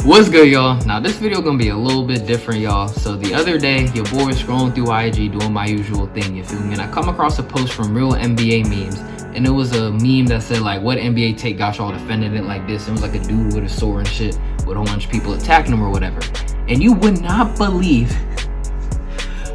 What's good, y'all? Now this video gonna be a little bit different, y'all. So the other day, your boy was scrolling through IG doing my usual thing, you feel me? And I come across a post from Real NBA Memes, and it was a meme that said like, what NBA take got y'all defending it like this? It was like a dude with a sword and shit with a whole bunch of people attacking him or whatever. And you would not believe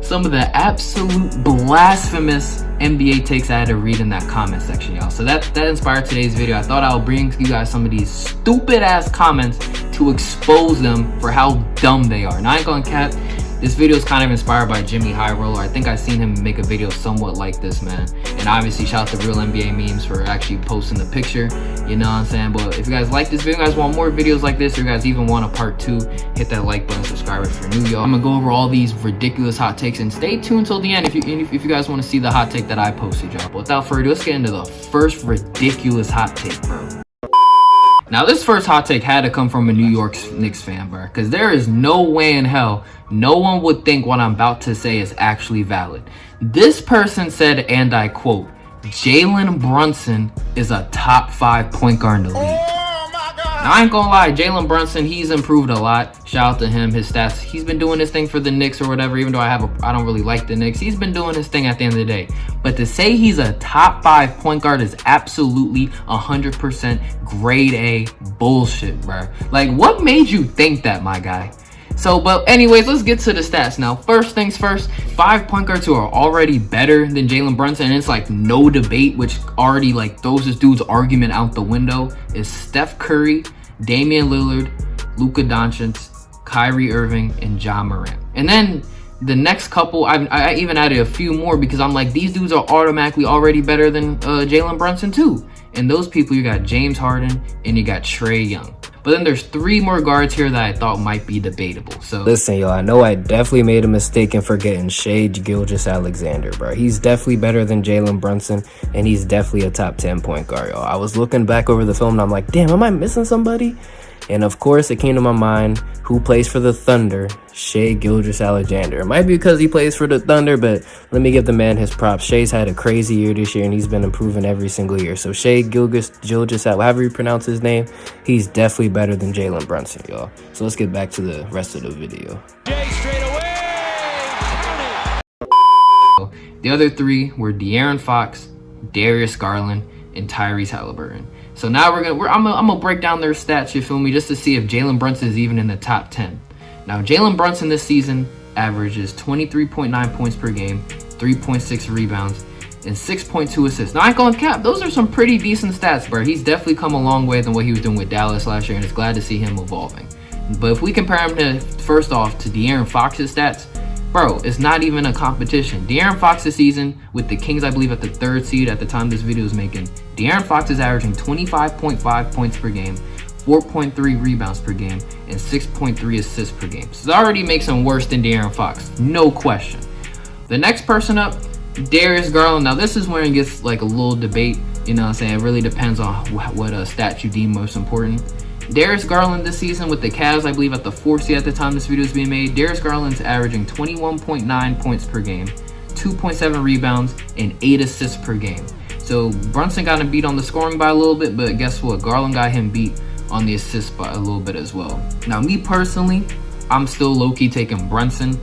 some of the absolute blasphemous NBA takes I had to read in that comment section, y'all. So that inspired today's video. I thought I would bring you guys some of these stupid ass comments to expose them for how dumb they are. And I ain't gonna cap, this video is kind of inspired by Jimmy High Roller. I think I seen him make a video somewhat like this, man. And obviously shout out to Real NBA Memes for actually posting the picture, you know what I'm saying? But if you guys like this video, you guys want more videos like this, or you guys even want a part 2, hit that like button, subscribe if you're new, y'all. I'm gonna go over all these ridiculous hot takes, and stay tuned till the end if you guys want to see the hot take that I posted, y'all. But without further ado, let's get into the first ridiculous hot take, bro. Now, this first hot take had to come from a New York Knicks fan, bro, because there is no way in hell no one would think what I'm about to say is actually valid. This person said, and I quote, Jalen Brunson is a top 5 point guard in the league. Now, I ain't gonna lie, Jalen Brunson, he's improved a lot. Shout out to him, his stats. He's been doing his thing for the Knicks or whatever, even though I don't really like the Knicks. He's been doing his thing at the end of the day. But to say he's a top 5 point guard is absolutely 100% grade A bullshit, bro. Like, what made you think that, my guy? So, but anyways, let's get to the stats. Now, first things first, 5 point guards who are already better than Jalen Brunson, and it's like no debate, which already like throws this dude's argument out the window, is Steph Curry, Damian Lillard, Luka Doncic, Kyrie Irving, and Ja Morant. And then the next couple, I even added a few more because I'm like, these dudes are automatically already better than Jalen Brunson too. And those people, you got James Harden and you got Trae Young. But then there's 3 more guards here that I thought might be debatable. So listen, y'all, I know I definitely made a mistake in forgetting Shai Gilgeous-Alexander, bro. He's definitely better than Jalen Brunson, and he's definitely a top 10 point guard, y'all. I was looking back over the film, and I'm like, damn, am I missing somebody? And of course, it came to my mind, who plays for the Thunder? Shai Gilgeous-Alexander. It might be because he plays for the Thunder, but let me give the man his props. Shai's had a crazy year this year, and he's been improving every single year. So Shai Gilgeous, however you pronounce his name, he's definitely better than Jalen Brunson, y'all. So let's get back to the rest of the video. the other 3 were De'Aaron Fox, Darius Garland, and Tyrese Halliburton. So now I'm gonna break down their stats, you feel me, just to see if Jalen Brunson is even in the top 10. Now, Jalen Brunson this season averages 23.9 points per game, 3.6 rebounds, and 6.2 assists. Now, I ain't gonna cap, those are some pretty decent stats, bro. He's definitely come a long way than what he was doing with Dallas last year, and it's glad to see him evolving. But if we compare him to, first off, to De'Aaron Fox's stats, bro, it's not even a competition. De'Aaron Fox this season with the Kings, I believe, at the 3rd seed at the time this video is making, De'Aaron Fox is averaging 25.5 points per game, 4.3 rebounds per game, and 6.3 assists per game. So it already makes him worse than De'Aaron Fox, no question. The next person up, Darius Garland. Now, this is where it gets like a little debate, you know what I'm saying? It really depends on what stat you deem most important. Darius Garland this season with the Cavs, I believe at the 4th seed at the time this video is being made, Darius Garland's averaging 21.9 points per game, 2.7 rebounds, and 8 assists per game. So Brunson got him beat on the scoring by a little bit, but guess what? Garland got him beat on the assist by a little bit as well. Now, me personally, I'm still low-key taking Brunson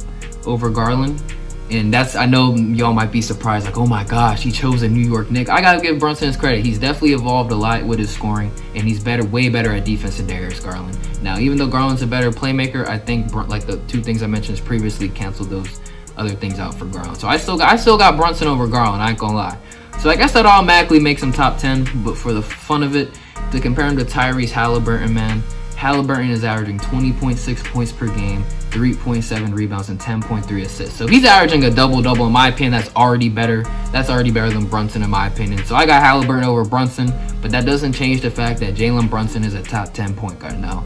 over Garland. And I know y'all might be surprised, like, oh my gosh, he chose a New York Knicks. I gotta give Brunson his credit. He's definitely evolved a lot with his scoring, and he's way better at defense than Darius Garland. Now, even though Garland's a better playmaker, I think like the 2 things I mentioned previously canceled those other things out for Garland. So I still got Brunson over Garland, I ain't gonna lie. So I guess that automatically makes him top 10, but for the fun of it, to compare him to Tyrese Halliburton, man, Halliburton is averaging 20.6 points per game, 3.7 rebounds, and 10.3 assists. So he's averaging a double-double. In my opinion, that's already better. That's already better than Brunson, in my opinion. So I got Halliburton over Brunson, but that doesn't change the fact that Jalen Brunson is a top 10 point guard now.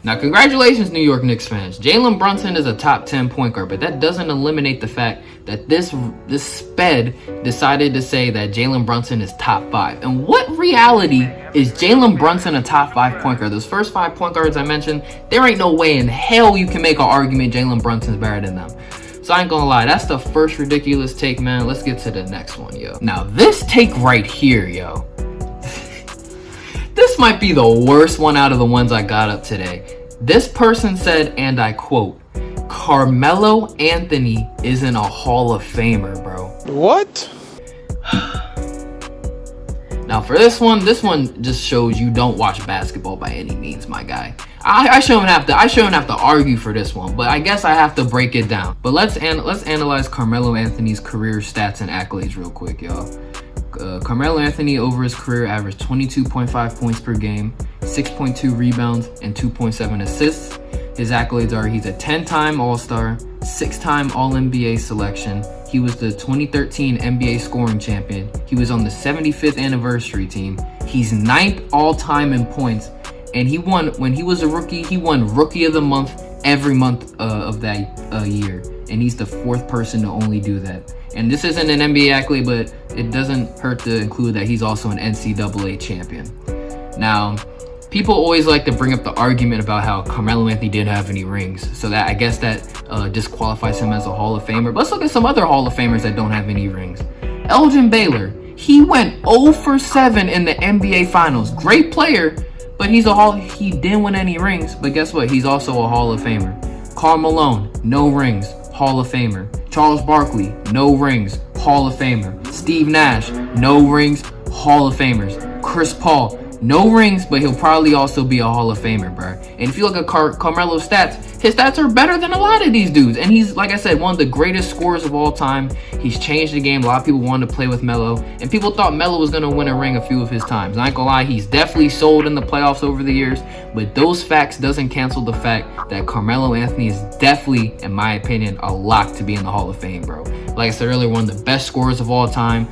Now, congratulations, New York Knicks fans. Jalen Brunson is a top 10 point guard, but that doesn't eliminate the fact that this sped decided to say that Jalen Brunson is top 5. And what reality is Jalen Brunson a top 5 point guard? Those first 5 point guards I mentioned, there ain't no way in hell you can make an argument Jalen Brunson's better than them. So I ain't gonna lie, that's the first ridiculous take, man. Let's get to the next one, yo. Now this take right here, yo. This might be the worst one out of the ones I got up today. This person said, and I quote, Carmelo Anthony isn't a Hall of Famer, bro. What? Now for this one just shows you don't watch basketball by any means, my guy. I shouldn't have to argue for this one, but I guess I have to break it down. But let's analyze Carmelo Anthony's career stats and accolades real quick, y'all. Carmelo Anthony over his career averaged 22.5 points per game, 6.2 rebounds, and 2.7 assists. His accolades are he's a 10-time All-Star, 6-time All-NBA selection. He was the 2013 NBA scoring champion. He was on the 75th anniversary team. He's 9th all-time in points. And he won, when he was a rookie, he won Rookie of the Month every month of that year. And he's the 4th person to only do that. And this isn't an NBA accolade, but it doesn't hurt to include that he's also an NCAA champion. Now, people always like to bring up the argument about how Carmelo Anthony didn't have any rings. So that I guess that disqualifies him as a Hall of Famer. But let's look at some other Hall of Famers that don't have any rings. Elgin Baylor. He went 0 for 7 in the NBA Finals. Great player, but he didn't win any rings. But guess what? He's also a Hall of Famer. Karl Malone, no rings, Hall of Famer. Charles Barkley, no rings, Hall of Famer. Steve Nash, no rings, Hall of Famers. Chris Paul, no rings, but he'll probably also be a Hall of Famer, bro. And if you look at Carmelo's stats, his stats are better than a lot of these dudes. And he's, like I said, one of the greatest scorers of all time. He's changed the game. A lot of people wanted to play with Melo. And people thought Melo was going to win a ring a few of his times. I ain't gonna lie, he's definitely sold in the playoffs over the years. But those facts doesn't cancel the fact that Carmelo Anthony is definitely, in my opinion, a lock to be in the Hall of Fame, bro. Like I said earlier, one of the best scorers of all time.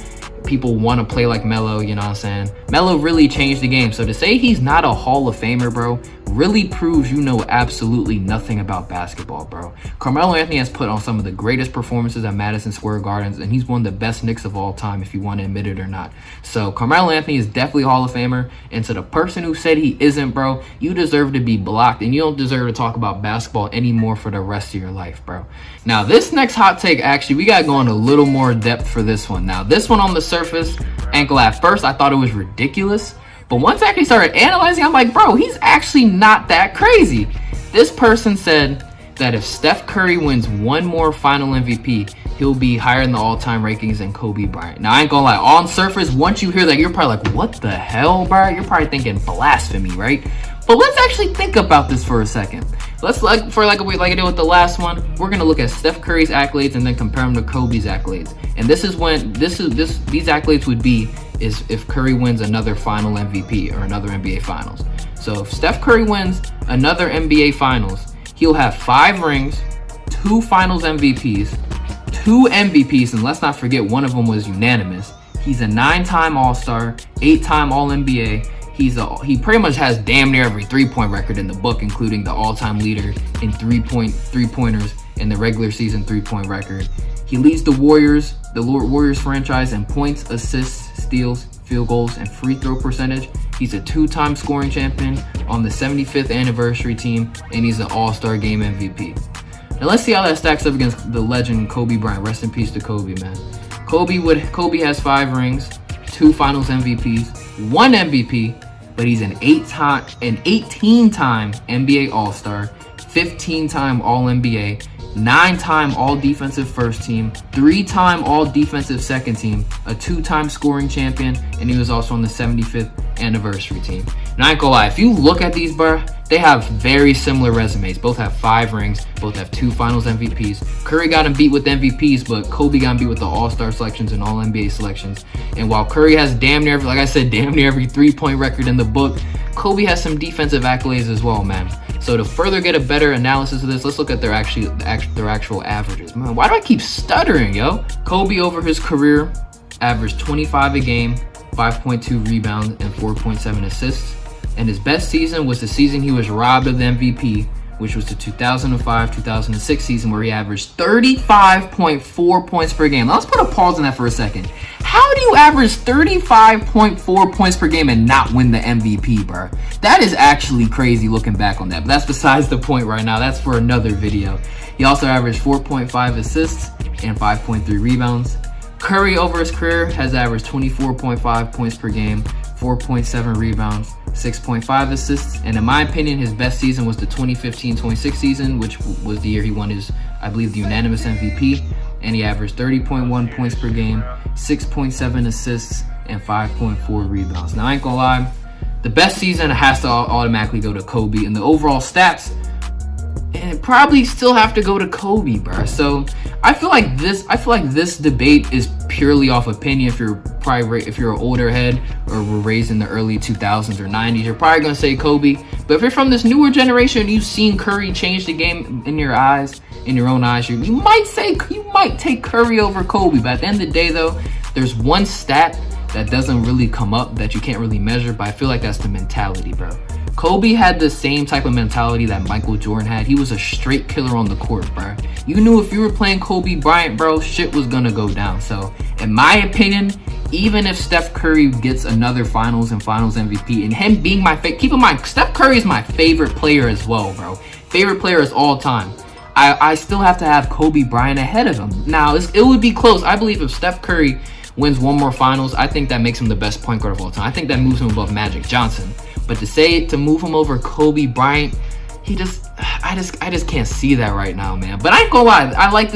People want to play like Melo, you know what I'm saying? Melo really changed the game. So to say he's not a Hall of Famer, bro, really proves you know absolutely nothing about basketball, bro. Carmelo Anthony has put on some of the greatest performances at Madison Square Gardens, and he's one of the best Knicks of all time, if you want to admit it or not. So Carmelo Anthony is definitely a Hall of Famer, and to the person who said he isn't, bro, you deserve to be blocked, and you don't deserve to talk about basketball anymore for the rest of your life, bro. Now, this next hot take, actually, we got to go in a little more depth for this one. Now, this one on the surface, ankle at first, I thought it was ridiculous. But once I actually started analyzing, I'm like, bro, he's actually not that crazy. This person said that if Steph Curry wins one more final MVP, he'll be higher in the all-time rankings than Kobe Bryant. Now, I ain't gonna lie, on surface, once you hear that, you're probably like, what the hell, bro? You're probably thinking blasphemy, right? But let's actually think about this for a second. Let's like I did with the last one, we're gonna look at Steph Curry's accolades and then compare them to Kobe's accolades. And this is when these accolades would be is if Curry wins another final MVP or another NBA Finals. So if Steph Curry wins another NBA Finals, he'll have 5 rings, 2 Finals MVPs, 2 MVPs, and let's not forget one of them was unanimous. He's a 9-time All-Star, 8-time All-NBA. He pretty much has damn near every 3-point record in the book, including the all-time leader in three-pointers in the regular season 3-point record. He leads the Warriors franchise in points, assists, steals, field goals, and free throw percentage. He's a 2-time scoring champion on the 75th anniversary team, and he's an All-Star Game MVP. Now let's see how that stacks up against the legend Kobe Bryant. Rest in peace to Kobe, man. Kobe has 5 rings, 2 Finals MVPs, 1 MVP, but he's an 18-time NBA All-Star, 15-time All-NBA, 9-time All-Defensive First Team, 3-time All-Defensive Second Team, a 2-time scoring champion, and he was also on the 75th anniversary team. And I ain't gonna lie, if you look at these, bro, they have very similar resumes. Both have 5 rings, both have 2 Finals MVPs. Curry got him beat with MVPs, but Kobe got him beat with the All-Star selections and All-NBA selections. And while Curry has damn near every 3-point record in the book, Kobe has some defensive accolades as well, man. So to further get a better analysis of this, let's look at their actual averages. Man, why do I keep stuttering, yo? Kobe over his career averaged 25 a game, 5.2 rebounds, and 4.7 assists. And his best season was the season he was robbed of the MVP, which was the 2005-2006 season where he averaged 35.4 points per game. Now, let's put a pause on that for a second. How do you average 35.4 points per game and not win the MVP, bro? That is actually crazy looking back on that. But that's besides the point right now. That's for another video. He also averaged 4.5 assists and 5.3 rebounds. Curry over his career has averaged 24.5 points per game, 4.7 rebounds, 6.5 assists, and in my opinion, his best season was the 2015-26 season, which was the year he won his, I believe, the unanimous MVP, and he averaged 30.1 points per game, 6.7 assists, and 5.4 rebounds. Now, I ain't gonna lie, the best season has to automatically go to Kobe, and the overall stats, and probably still have to go to Kobe, bro. So I feel like this debate is purely off opinion. If you're an older head or were raised in the early 2000s or 90s, you're probably gonna say Kobe. But if you're from this newer generation, you've seen Curry change the game in your own eyes. You might take Curry over Kobe. But at the end of the day, though, there's one stat that doesn't really come up that you can't really measure. But I feel like that's the mentality, bro. Kobe had the same type of mentality that Michael Jordan had. He was a straight killer on the court, bro. You knew if you were playing Kobe Bryant, bro, shit was gonna go down. So, in my opinion, even if Steph Curry gets another Finals and Finals MVP, and him being my favorite, keep in mind, Steph Curry is my favorite player as well, bro. Favorite player is all time. I still have to have Kobe Bryant ahead of him. Now, it would be close. I believe if Steph Curry wins one more Finals, I think that makes him the best point guard of all time. I think that moves him above Magic Johnson. But to move him over Kobe Bryant, I just can't see that right now, man. But I ain't gonna lie, I like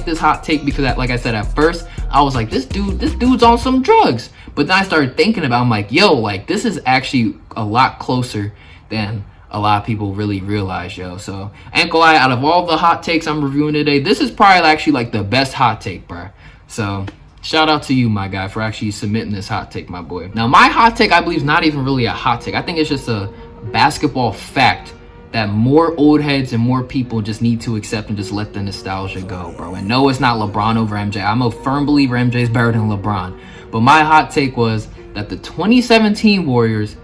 this hot take because, like I said, at first I was like, this dude's on some drugs. But then I started thinking about, I'm like, yo, like this is actually a lot closer than a lot of people really realize, yo. So I ain't gonna lie, out of all the hot takes I'm reviewing today, this is probably actually like the best hot take, bro. So shout out to you, my guy, for actually submitting this hot take, my boy. Now, my hot take, I believe, is not even really a hot take. I think it's just a basketball fact that more old heads and more people just need to accept and just let the nostalgia go, bro. And no, it's not LeBron over MJ. I'm a firm believer MJ is better than LeBron. But my hot take was that the 2017 Warriors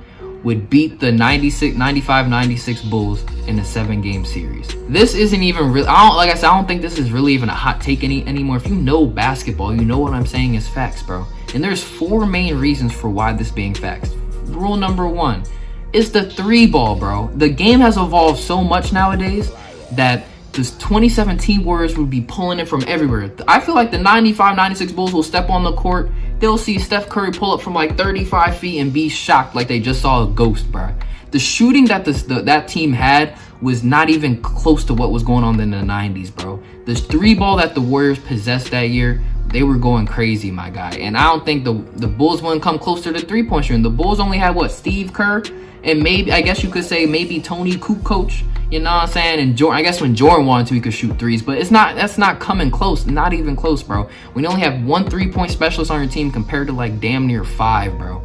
would beat the 95-96 Bulls in a 7-game series. This isn't even real. I don't think this is really even a hot take anymore. If you know basketball, you know what I'm saying is facts, bro. And there's 4 main reasons for why this being facts. Rule number 1 is the 3-ball, bro. The game has evolved so much nowadays that this 2017 Warriors would be pulling it from everywhere. I feel like the 95-96 Bulls will step on the court. They'll see Steph Curry pull up from like 35 feet and be shocked like they just saw a ghost, bro. The shooting that that team had was not even close to what was going on in the 90s, bro. The 3-ball that the Warriors possessed that year, they were going crazy, my guy. And I don't think the Bulls wouldn't come close to the 3-point shooting. The Bulls only had, Steve Kerr and maybe, I guess you could say, maybe Tony Kukoc. You know what I'm saying? And Jordan, I guess when Jordan wanted to, he could shoot threes, but that's not coming close. Not even close, bro. When you only have 1 3-point specialist on your team compared to like damn near 5, bro.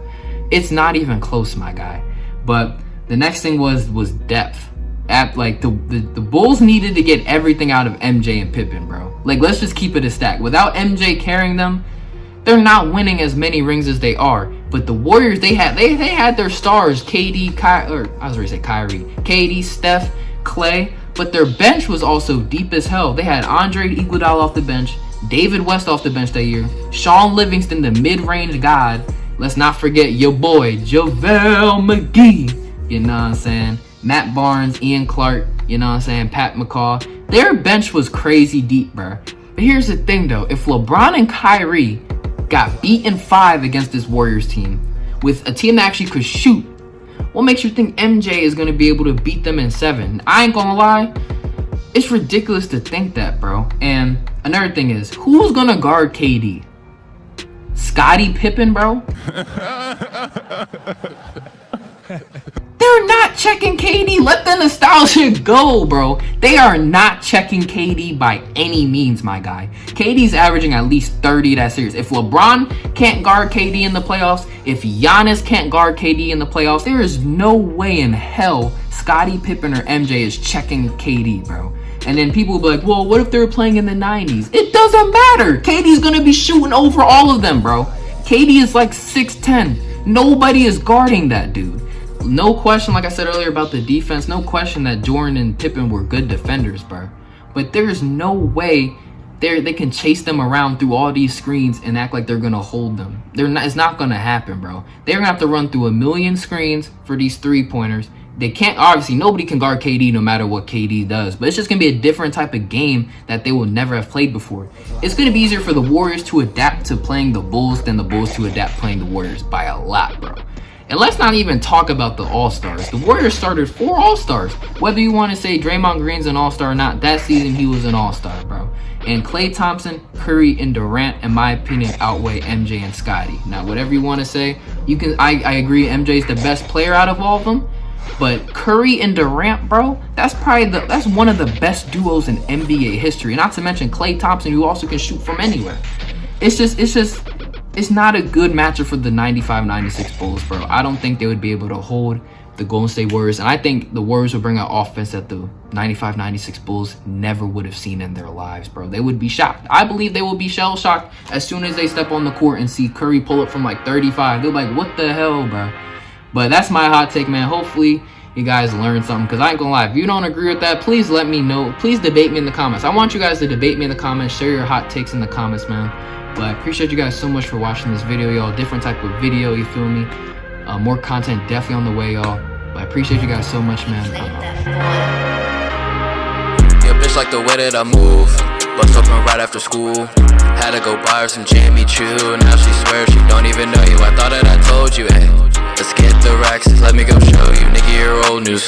It's not even close, my guy. But the next thing was depth. The Bulls needed to get everything out of MJ and Pippen, bro. Like, let's just keep it a stack. Without MJ carrying them, they're not winning as many rings as they are. But the Warriors, they had their stars, Kyrie, KD, Steph, Clay, but their bench was also deep as hell. They had Andre Iguodala off the bench, David West off the bench that year, Sean Livingston, the mid-range god. Let's not forget your boy, JaVale McGee. You know what I'm saying? Matt Barnes, Ian Clark, you know what I'm saying? Pat McCaw. Their bench was crazy deep, bro. But here's the thing, though. If LeBron and Kyrie got beat in 5 against this Warriors team, with a team that actually could shoot, what makes you think MJ is going to be able to beat them in 7? I ain't gonna lie, it's ridiculous to think that, bro. And another thing is, who's going to guard KD? Scottie Pippen, bro? They're not checking KD. Let the nostalgia go, bro. They are not checking KD by any means, my guy. KD's averaging at least 30 that series. If LeBron can't guard KD in the playoffs, if Giannis can't guard KD in the playoffs, there is no way in hell Scottie Pippen or MJ is checking KD, bro. And then people will be like, well, what if they were playing in the 90s? It doesn't matter. KD's going to be shooting over all of them, bro. KD is like 6'10". Nobody is guarding that dude. No question, like I said earlier about the defense, no question that Jordan and Pippen were good defenders, bro. But there's no way they can chase them around through all these screens and act like they're gonna hold them. It's not gonna happen, bro. They're gonna have to run through a million screens for these 3-pointers. They can't, obviously, nobody can guard KD no matter what KD does, but it's just gonna be a different type of game that they will never have played before. It's gonna be easier for the Warriors to adapt to playing the Bulls than the Bulls to adapt playing the Warriors by a lot, bro. And let's not even talk about the All-Stars. The Warriors started 4 All-Stars. Whether you want to say Draymond Green's an All-Star or not, that season he was an All-Star, bro. And Klay Thompson, Curry, and Durant, in my opinion, outweigh MJ and Scottie. Now, whatever you want to say, you can. I agree, MJ's the best player out of all of them. But Curry and Durant, bro, that's one of the best duos in NBA history. Not to mention Klay Thompson, who also can shoot from anywhere. It's not a good matchup for the 95-96 Bulls, bro. I don't think they would be able to hold the Golden State Warriors. And I think the Warriors would bring an offense that the 95-96 Bulls never would have seen in their lives, bro. They would be shocked. I believe they will be shell-shocked as soon as they step on the court and see Curry pull up from like 35. They're like, what the hell, bro? But that's my hot take, man. Hopefully you guys learned something, because I ain't gonna lie, if you don't agree with that, please let me know. Please debate me in the comments. I want you guys to debate me in the comments. Share your hot takes in the comments, man. But I appreciate you guys so much for watching this video, y'all. Different type of video, you feel me? More content definitely on the way, y'all. But I appreciate you guys so much, man. Your bitch like the way that I move. Bust open right after school. Had to go buy her some Jimmy Choo. Now she swears she don't even know you. I thought that I told you, hey. Let's get the racks, let me go show you. Nigga, you're old news.